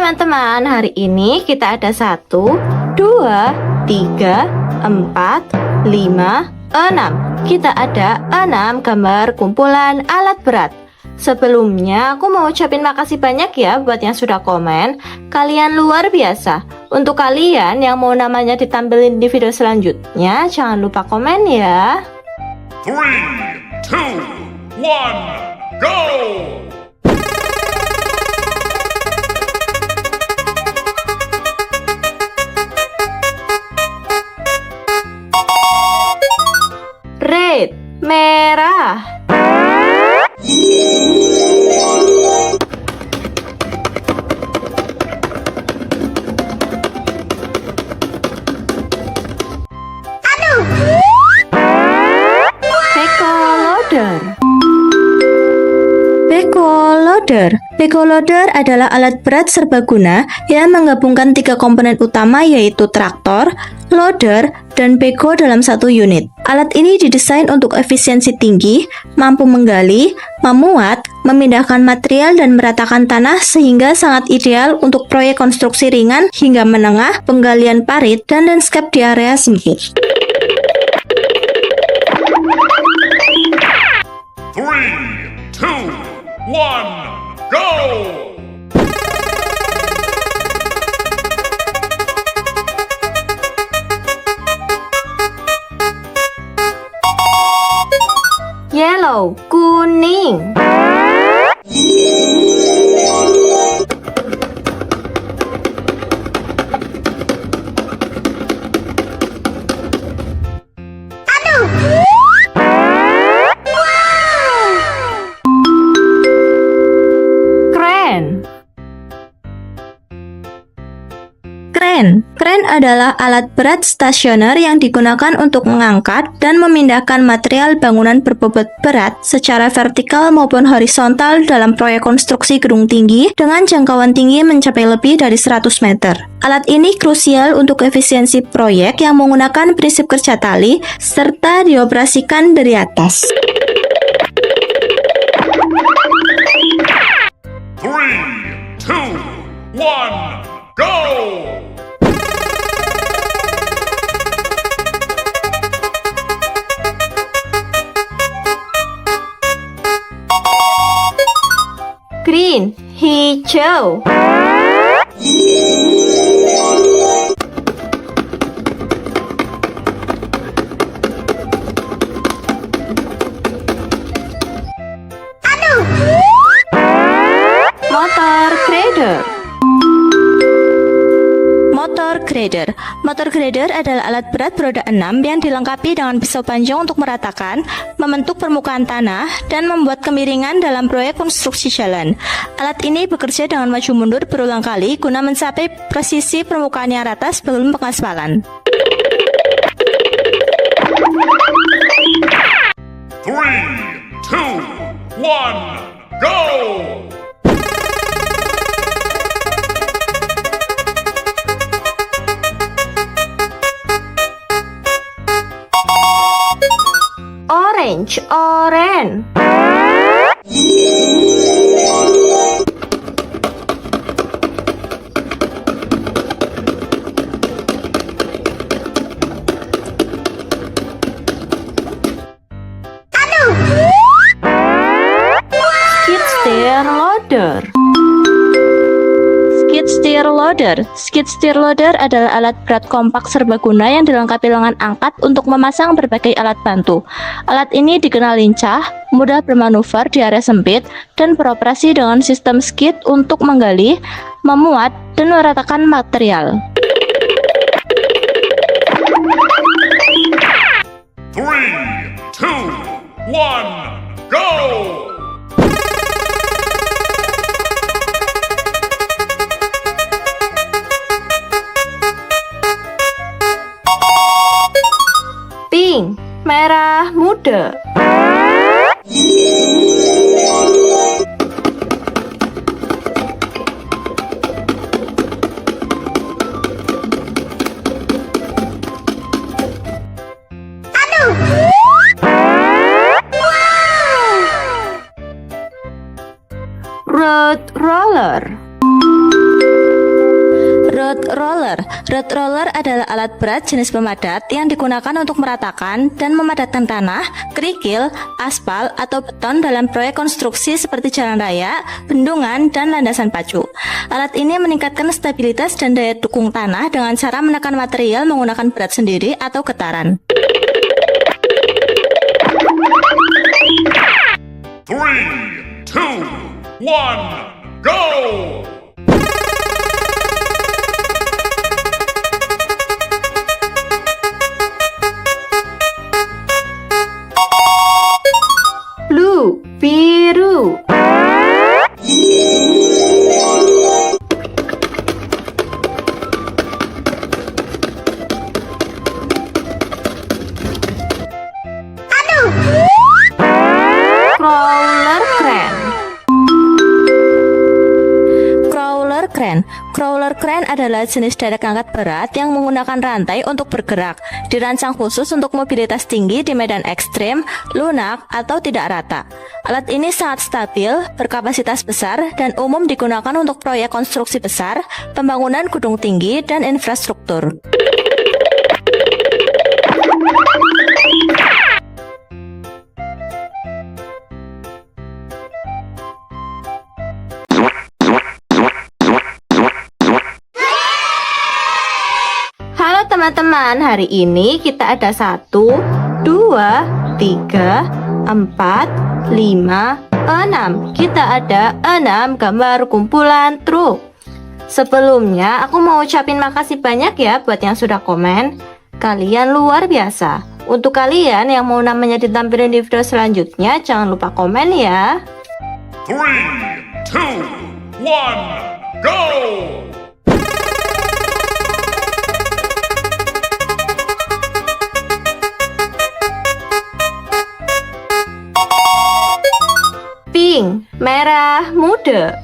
teman-teman, hari ini kita ada 1, 2, 3, 4, 5, 6. Kita ada 6 gambar kumpulan alat berat. Sebelumnya aku mau ucapin makasih banyak ya buat yang sudah komen. Kalian luar biasa. Untuk kalian yang mau namanya ditampilin di video selanjutnya, jangan lupa komen ya. 3, 2, 1, go! Red, merah. Beko loader adalah alat berat serbaguna yang menggabungkan 3 komponen utama yaitu traktor, loader, dan beko dalam satu unit. Alat ini didesain untuk efisiensi tinggi, mampu menggali, memuat, memindahkan material dan meratakan tanah sehingga sangat ideal untuk proyek konstruksi ringan hingga menengah, penggalian parit, dan landscape di area sempit. 3, 2, 1, go! Yellow, kuning. Kren adalah alat berat stasioner yang digunakan untuk mengangkat dan memindahkan material bangunan berbobot berat secara vertikal maupun horizontal dalam proyek konstruksi gedung tinggi dengan jangkauan tinggi mencapai lebih dari 100 meter. Alat ini krusial untuk efisiensi proyek yang menggunakan prinsip kerja tali serta dioperasikan dari atas. 3, 2, 1, go! Green, hijau. Motor grader adalah alat berat beroda 6 yang dilengkapi dengan pisau panjang untuk meratakan, membentuk permukaan tanah, dan membuat kemiringan dalam proyek konstruksi jalan. Alat ini bekerja dengan maju mundur berulang kali guna mencapai presisi permukaan yang rata sebelum pengaspalan. 3, 2, 1, go! Orange, oranye. Skid steer loader adalah alat berat kompak serbaguna yang dilengkapi lengan angkat untuk memasang berbagai alat bantu. Alat ini dikenal lincah, mudah bermanuver di area sempit, dan beroperasi dengan sistem skid untuk menggali, memuat, dan meratakan material. 3, 2, 1, go! Pink, merah muda. Road roller. Road roller. Road roller adalah alat berat jenis pemadat yang digunakan untuk meratakan dan memadatkan tanah, kerikil, aspal, atau beton dalam proyek konstruksi seperti jalan raya, bendungan, dan landasan pacu. Alat ini meningkatkan stabilitas dan daya dukung tanah dengan cara menekan material menggunakan berat sendiri atau getaran. 3, 2, 1, go! Blue, biru. Crawler crane. Crawler crane. Crawler crane adalah jenis derek angkat berat yang menggunakan rantai untuk bergerak. Dirancang khusus untuk mobilitas tinggi di medan ekstrim, lunak, atau tidak rata. Alat ini sangat stabil, berkapasitas besar, dan umum digunakan untuk proyek konstruksi besar, pembangunan gedung tinggi, dan infrastruktur. Halo teman-teman, hari ini kita ada 1, 2, 3, 4, 5, 6. Kita ada 6 gambar kumpulan truk. Sebelumnya aku mau ucapin makasih banyak ya buat yang sudah komen. Kalian luar biasa. Untuk kalian yang mau namanya ditampilkan di video selanjutnya, jangan lupa komen ya. 3, 2, 1, go! Pink, merah muda.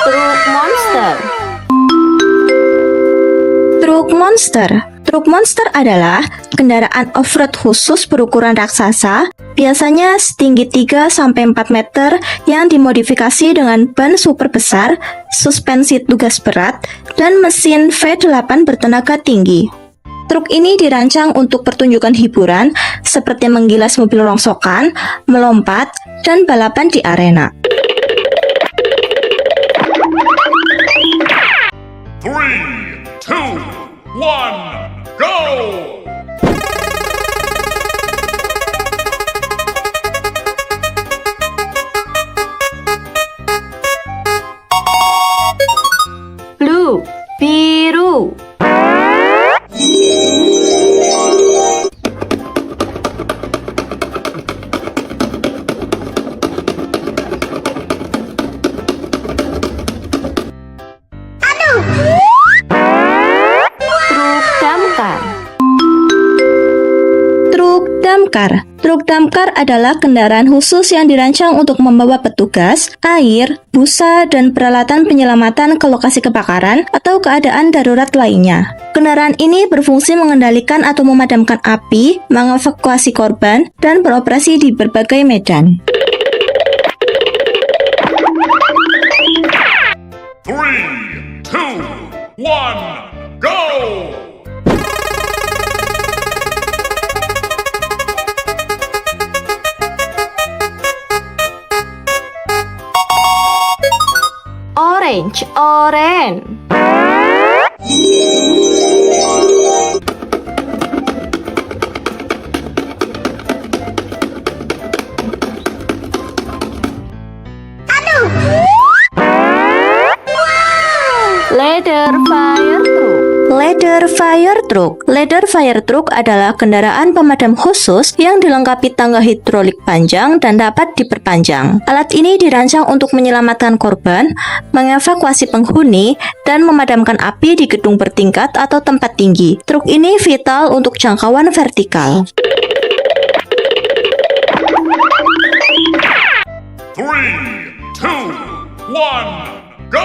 Truk monster. Truk monster. Truk monster adalah kendaraan off-road khusus berukuran raksasa, biasanya setinggi 3-4 meter yang dimodifikasi dengan ban super besar, suspensi tugas berat, dan mesin V8 bertenaga tinggi. Truk ini dirancang untuk pertunjukan hiburan seperti menggilas mobil rongsokan, melompat, dan balapan di arena. 3, 2, 1, go! Blue, biru. Truk damkar. Truk damkar. Truk damkar adalah kendaraan khusus yang dirancang untuk membawa petugas, air, busa, dan peralatan penyelamatan ke lokasi kebakaran atau keadaan darurat lainnya. Kendaraan ini berfungsi mengendalikan atau memadamkan api, mengevakuasi korban, dan beroperasi di berbagai medan. 3, 2, 1, go! Orange, oranye. Ladder fire truck. Ladder fire truck. Ladder fire truck adalah kendaraan pemadam khusus yang dilengkapi tangga hidrolik panjang dan dapat diperpanjang. Alat ini dirancang untuk menyelamatkan korban, mengevakuasi penghuni, dan memadamkan api di gedung bertingkat atau tempat tinggi. Truk ini vital untuk jangkauan vertikal. 3, 2, 1, go!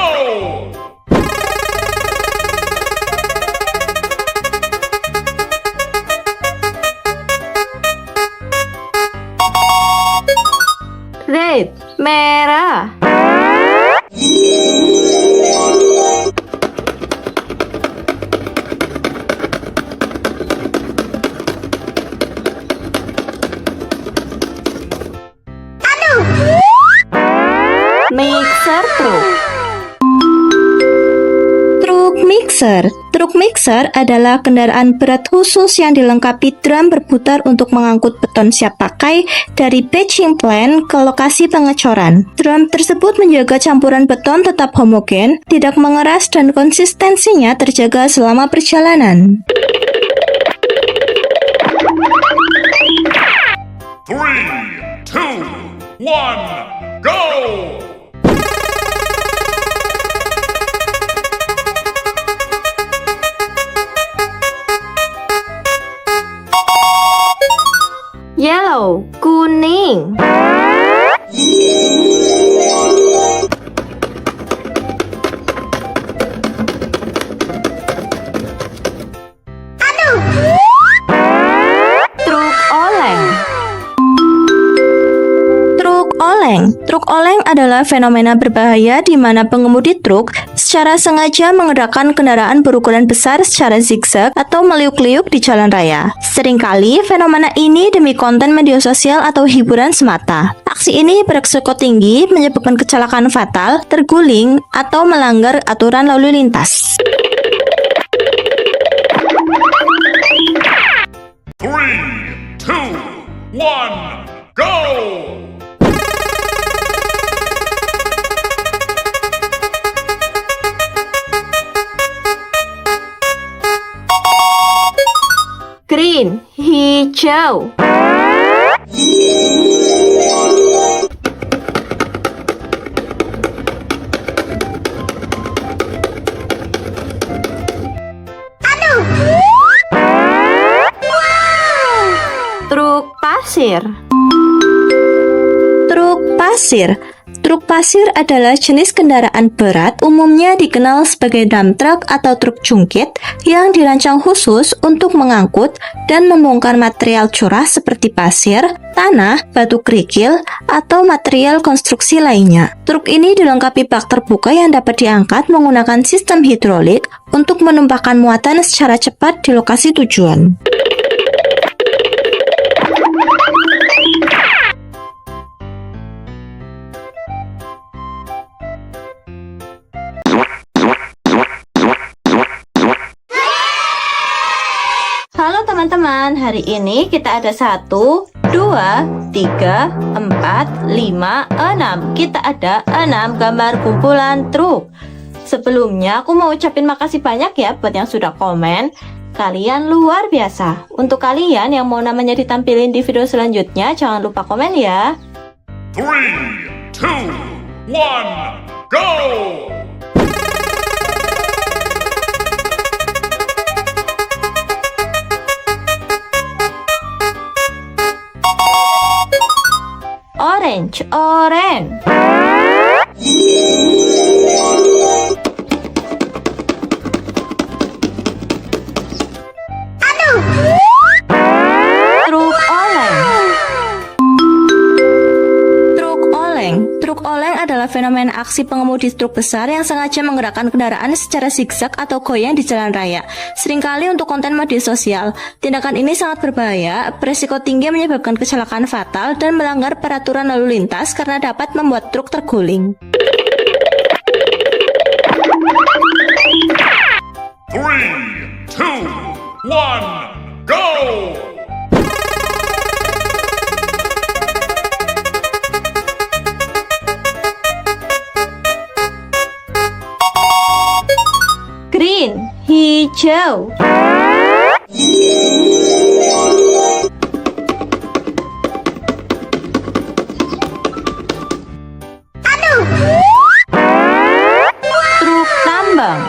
Merah. Mixer truk. Truk mixer. Truk mixer adalah kendaraan berat khusus yang dilengkapi drum berputar untuk mengangkut beton siap pakai dari batching plant ke lokasi pengecoran. Drum tersebut menjaga campuran beton tetap homogen, tidak mengeras dan konsistensinya terjaga selama perjalanan. 3, 2, 1, go! Yellow, kuning. Truk oleng. Truk oleng. Truk oleng adalah fenomena berbahaya di mana pengemudi truk secara sengaja menggerakkan kendaraan berukuran besar secara zigzag atau meliuk-liuk di jalan raya. Seringkali fenomena ini demi konten media sosial atau hiburan semata. Aksi ini beresiko tinggi menyebabkan kecelakaan fatal, terguling, atau melanggar aturan lalu lintas. 3, 2, 1, go! Green, hijau. Truk pasir. Truk pasir. Truk pasir adalah jenis kendaraan berat umumnya dikenal sebagai dump truck atau truk jungkit yang dirancang khusus untuk mengangkut dan membongkar material curah seperti pasir, tanah, batu kerikil, atau material konstruksi lainnya. Truk ini dilengkapi bak terbuka yang dapat diangkat menggunakan sistem hidrolik untuk menumpahkan muatan secara cepat di lokasi tujuan. 'Halo teman-teman, hari ini kita ada 1, 2, 3, 4, 5, 6. Kita ada 6 gambar kumpulan truk. Sebelumnya aku mau ucapin makasih banyak ya buat yang sudah komen. Kalian luar biasa. Untuk kalian yang mau namanya ditampilin di video selanjutnya, jangan lupa komen ya. 3, 2, 1, go! Orange, orange. Truk oleng. Truk oleng. Truk oleng adalah fenomena aksi pengemudi truk besar yang sengaja menggerakkan kendaraan secara zigzag atau goyang di jalan raya. Seringkali untuk konten media sosial. Tindakan ini sangat berbahaya, beresiko tinggi menyebabkan kecelakaan fatal dan melanggar peraturan lalu lintas karena dapat membuat truk terguling. 3, 2, 1, go! Green, hijau. Truk tambang.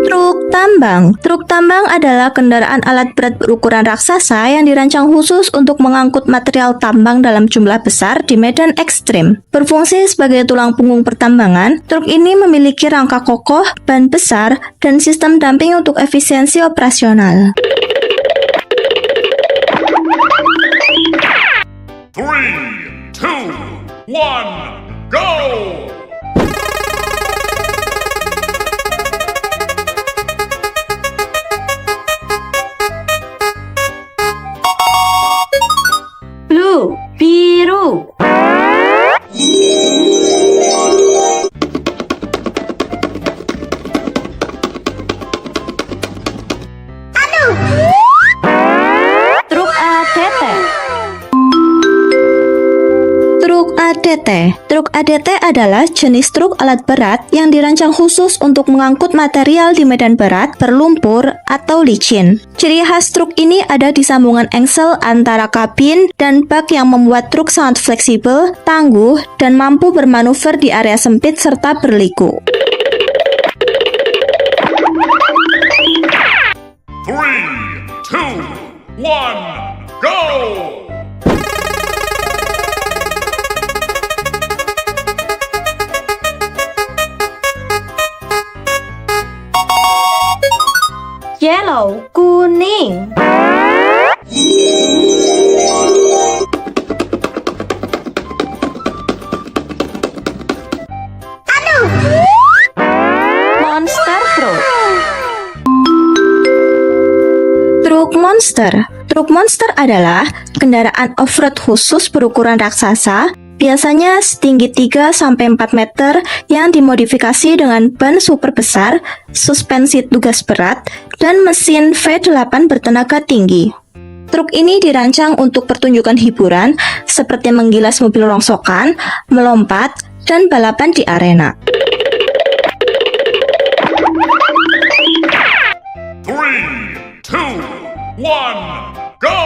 Truk tambang. Truk tambang adalah kendaraan alat berat berukuran raksasa yang dirancang khusus untuk mengangkut material tambang dalam jumlah besar di medan ekstrim. Berfungsi sebagai tulang punggung pertambangan, truk ini memiliki rangka kokoh, ban besar, dan sistem damping untuk efisiensi operasional. 3, 2, 1, go! Blue, biru. Truk ADT. Truk ADT. Truk ADT adalah jenis truk alat berat yang dirancang khusus untuk mengangkut material di medan berat, berlumpur, atau licin. Ciri khas truk ini ada di sambungan engsel antara kabin dan bak yang membuat truk sangat fleksibel, tangguh, dan mampu bermanuver di area sempit serta berliku. 3, 2, 1, go! Yellow, kuning. Monster truck. Truk monster. Truk monster adalah kendaraan off-road khusus berukuran raksasa, biasanya setinggi 3-4 meter yang dimodifikasi dengan ban super besar, suspensi tugas berat, dan mesin V8 bertenaga tinggi. Truk ini dirancang untuk pertunjukan hiburan seperti menggilas mobil rongsokan, melompat, dan balapan di arena. 3, 2, 1, go!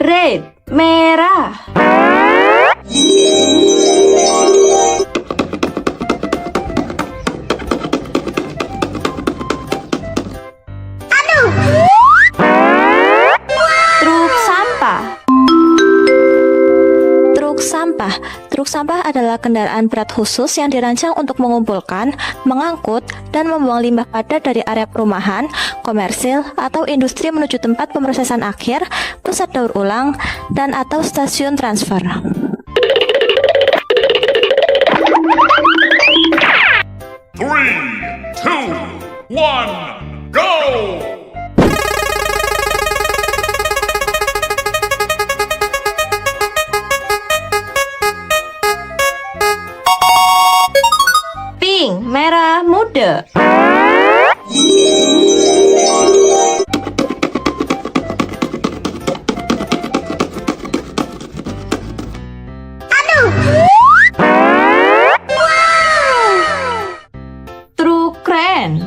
Red, merah. Truk sampah. Truk sampah. Truk sampah adalah kendaraan berat khusus yang dirancang untuk mengumpulkan, mengangkut, dan membuang limbah padat dari area perumahan, komersil, atau industri menuju tempat pemrosesan akhir, pusat daur ulang, dan atau stasiun transfer. 3, 2, 1, go! Pink, merah muda. Truk kren.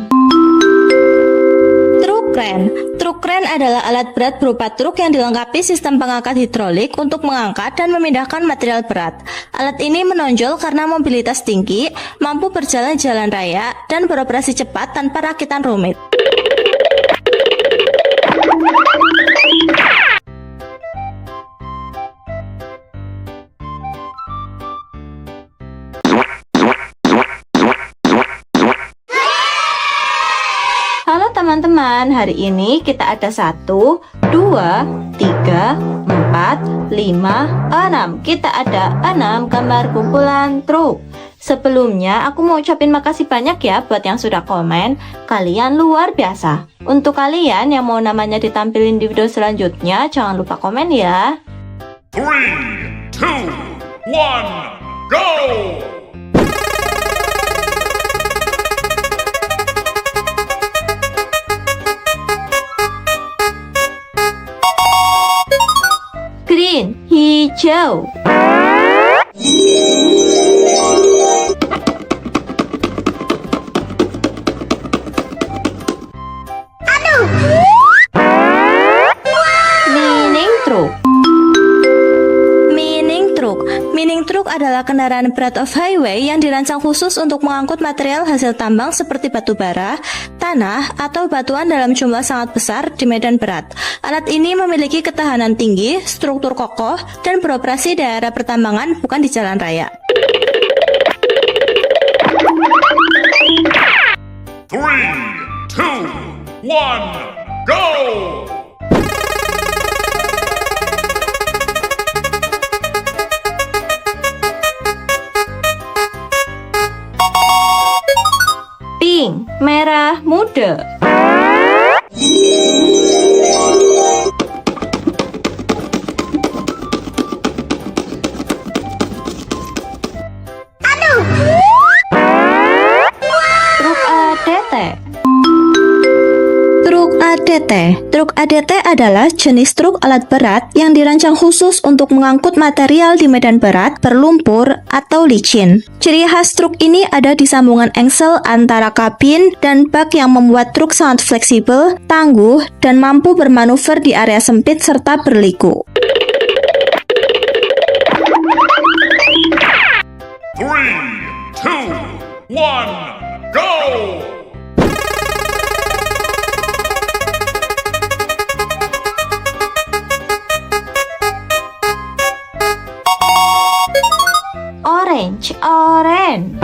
Truk kren. Truk kren adalah alat berat berupa truk yang dilengkapi sistem pengangkat hidrolik untuk mengangkat dan memindahkan material berat. Alat ini menonjol karena mobilitas tinggi, mampu berjalan di jalan raya, dan beroperasi cepat tanpa rakitan rumit. 'Halo teman-teman, hari ini kita ada 1, 2, 3, 4, 5, 6. Kita ada 6 gambar kumpulan truk. Sebelumnya aku mau ucapin makasih banyak ya buat yang sudah komen. Kalian luar biasa. Untuk kalian yang mau namanya ditampilin di video selanjutnya, jangan lupa komen ya. 3, 2, 1, go! Green, hijau. Mining truk. Mining truk adalah kendaraan berat off-highway yang dirancang khusus untuk mengangkut material hasil tambang seperti batu bara, tanah, atau batuan dalam jumlah sangat besar di medan berat. Alat ini memiliki ketahanan tinggi, struktur kokoh, dan beroperasi di area pertambangan bukan di jalan raya. 3, 2, 1, go! Pink, merah muda. Truk ADT. Truk ADT. Truk ADT adalah jenis truk alat berat yang dirancang khusus untuk mengangkut material di medan berat, berlumpur, atau licin. Ciri khas truk ini ada di sambungan engsel antara kabin dan bak yang membuat truk sangat fleksibel, tangguh, dan mampu bermanuver di area sempit serta berliku. 3, 2, 1, go! Orange, orange.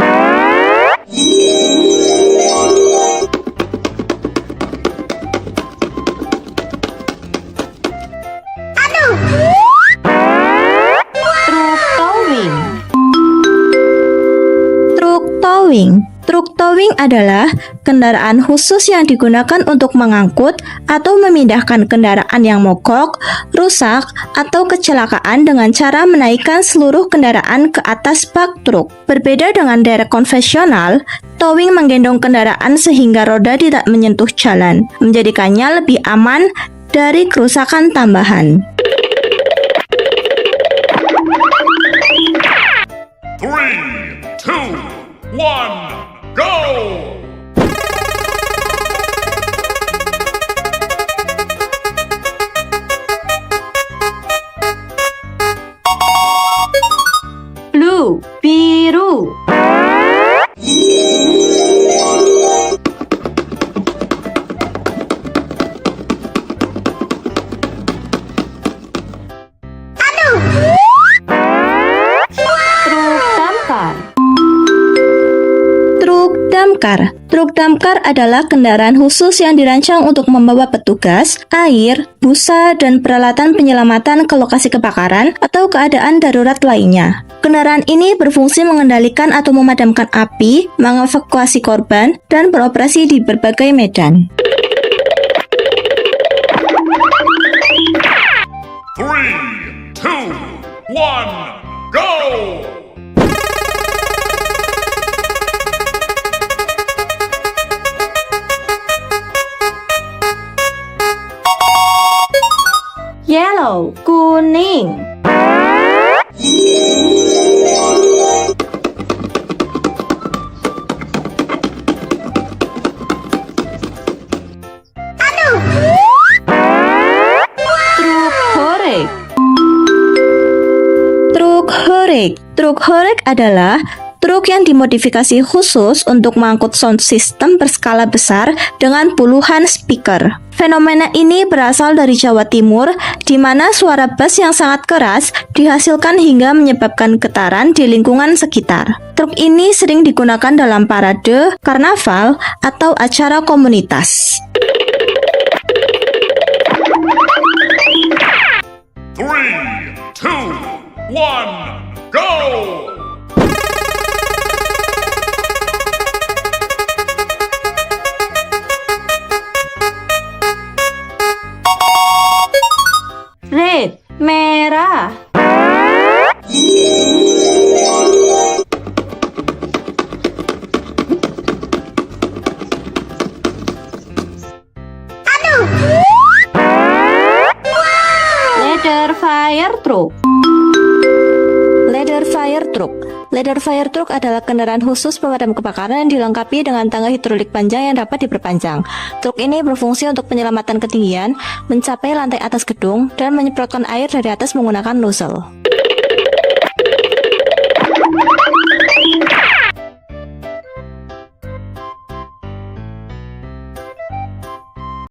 Truk towing. Truk towing. Truk towing adalah kendaraan khusus yang digunakan untuk mengangkut atau memindahkan kendaraan yang mogok, rusak, atau kecelakaan dengan cara menaikkan seluruh kendaraan ke atas bak truk. Berbeda dengan derek konvensional, towing menggendong kendaraan sehingga roda tidak menyentuh jalan, menjadikannya lebih aman dari kerusakan tambahan. 3, 2, 1, go! Blue, biru. Truk damkar. Truk damkar. Truk damkar adalah kendaraan khusus yang dirancang untuk membawa petugas, air, busa, dan peralatan penyelamatan ke lokasi kebakaran atau keadaan darurat lainnya. Kendaraan ini berfungsi mengendalikan atau memadamkan api, mengevakuasi korban, dan beroperasi di berbagai medan. 3, 2, 1, go! Yellow, kuning. Truk horek. Truk horek. Truk horek adalah truk yang dimodifikasi khusus untuk mengangkut sound system berskala besar dengan puluhan speaker. Fenomena ini berasal dari Jawa Timur, di mana suara bass yang sangat keras dihasilkan hingga menyebabkan getaran di lingkungan sekitar. Truk ini sering digunakan dalam parade, karnaval, atau acara komunitas. 3, 2, 1, go! Red, merah. Leather fire truck. Leather fire truck. Leather fire truck adalah kendaraan khusus pemadam kebakaran yang dilengkapi dengan tangga hidrolik panjang yang dapat diperpanjang. Truk ini berfungsi untuk penyelamatan ketinggian, mencapai lantai atas gedung, dan menyemprotkan air dari atas menggunakan nozzle.